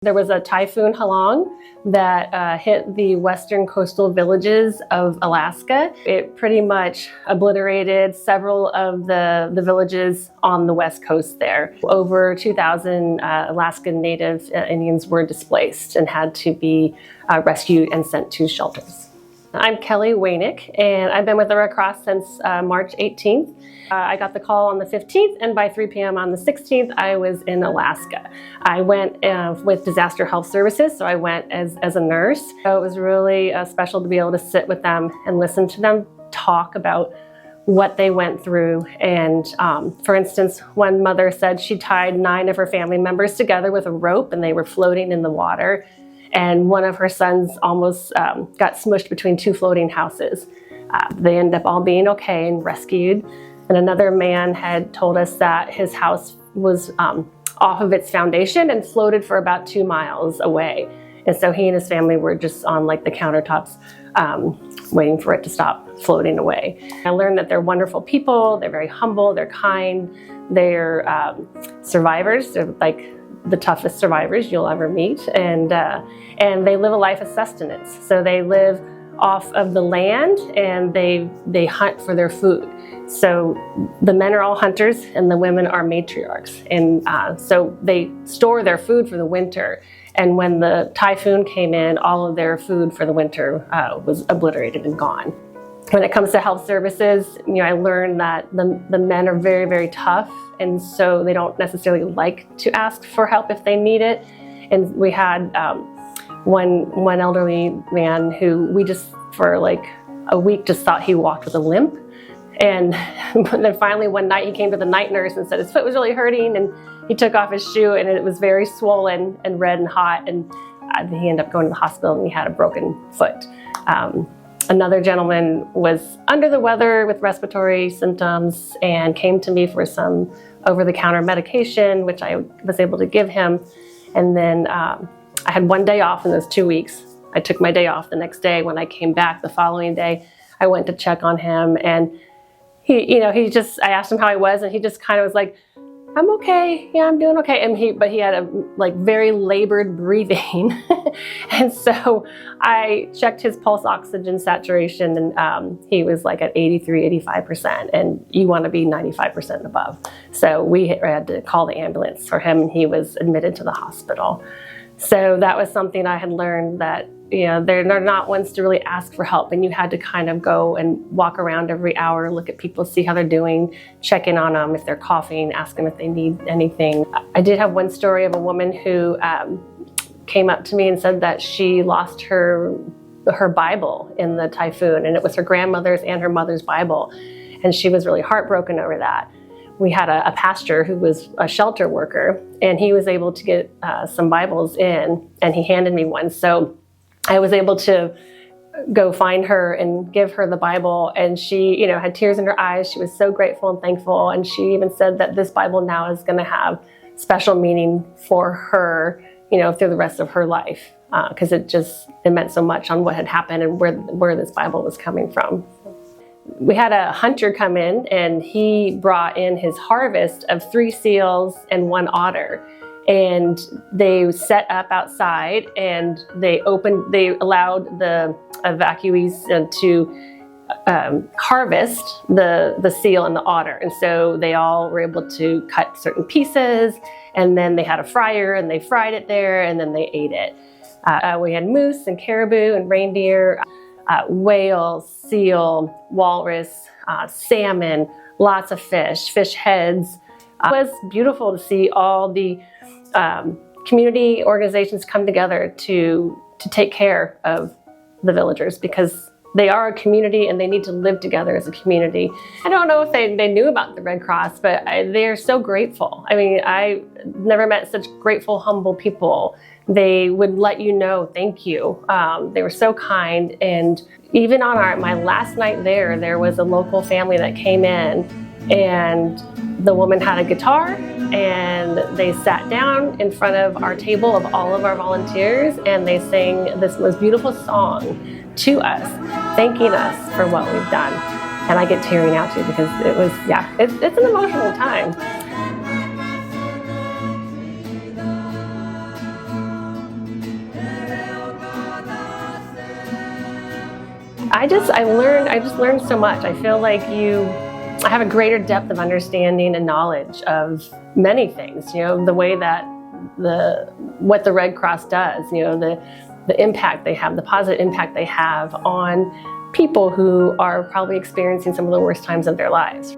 There was a typhoon Halong that hit the western coastal villages of Alaska. It pretty much obliterated several of the villages on the west coast there. Over 2,000 Alaskan Native Indians were displaced and had to be rescued and sent to shelters. I'm Kelly Waynick, and I've been with the Red Cross since March 18th. I got the call on the 15th, and by 3 p.m. on the 16th, I was in Alaska. I went with Disaster Health Services, so I went as a nurse. So it was really special to be able to sit with them and listen to them talk about what they went through. And for instance, one mother said she tied 9 of her family members together with a rope, and they were floating in the water. And one of her sons almost got smushed between 2 floating houses. They ended up all being okay and rescued. And another man had told us that his house was off of its foundation and floated for about 2 miles away. And so he and his family were just on like the countertops waiting for it to stop floating away. I learned that they're wonderful people, they're very humble, they're kind, they're survivors, they're like the toughest survivors you'll ever meet, and they live a life of sustenance. So they live off of the land, and they hunt for their food. So the men are all hunters, and the women are matriarchs, and so they store their food for the winter. And when the typhoon came in, all of their food for the winter was obliterated and gone. When it comes to health services, I learned that the men are very, very tough, and so they don't necessarily like to ask for help if they need it. And we had one elderly man who we just, for like a week, just thought he walked with a limp. And then finally one night he came to the night nurse and said his foot was really hurting, and he took off his shoe and it was very swollen and red and hot, and he ended up going to the hospital and he had a broken foot. Another gentleman was under the weather with respiratory symptoms and came to me for some over-the-counter medication, which I was able to give him. And then I had 1 day off in those 2 weeks. I took my day off the next day. When I came back the following day, I went to check on him, and I asked him how he was, and he just kind of was like, I'm okay. Yeah, I'm doing okay. But he had a very labored breathing. And so I checked his pulse oxygen saturation, and he was like at 83, 85%, and you want to be 95% and above. So we had to call the ambulance for him, and he was admitted to the hospital. So that was something I had learned, that they're not ones to really ask for help, and you had to kind of go and walk around every hour, look at people, see how they're doing, check in on them if they're coughing, ask them if they need anything. I did have one story of a woman who came up to me and said that she lost her Bible in the typhoon, and it was her grandmother's and her mother's Bible, and she was really heartbroken over that. We had a pastor who was a shelter worker, and he was able to get some Bibles in, and he handed me one. So I was able to go find her and give her the Bible, and she, had tears in her eyes. She was so grateful and thankful, and she even said that this Bible now is going to have special meaning for her, through the rest of her life, because it meant so much on what had happened and where this Bible was coming from. We had a hunter come in, and he brought in his harvest of 3 seals and 1 otter. And they set up outside, and they allowed the evacuees to harvest the seal and the otter. And so they all were able to cut certain pieces, and then they had a fryer and they fried it there, and then they ate it. We had moose and caribou and reindeer, whale, seal, walrus, salmon, lots of fish heads. It was beautiful to see all the community organizations come together to take care of the villagers, because they are a community and they need to live together as a community. I don't know if they knew about the Red Cross, but they're so grateful. I mean, I never met such grateful, humble people. They would let you know, thank you. They were so kind. And even on my last night there was a local family that came in, and the woman had a guitar, and they sat down in front of our table of all of our volunteers, and they sang this most beautiful song to us, thanking us for what we've done. And I get teary now too, because it's an emotional time. I just learned so much. I feel like I have a greater depth of understanding and knowledge of many things, the way that what the Red Cross does, the impact they have, the positive impact they have on people who are probably experiencing some of the worst times of their lives.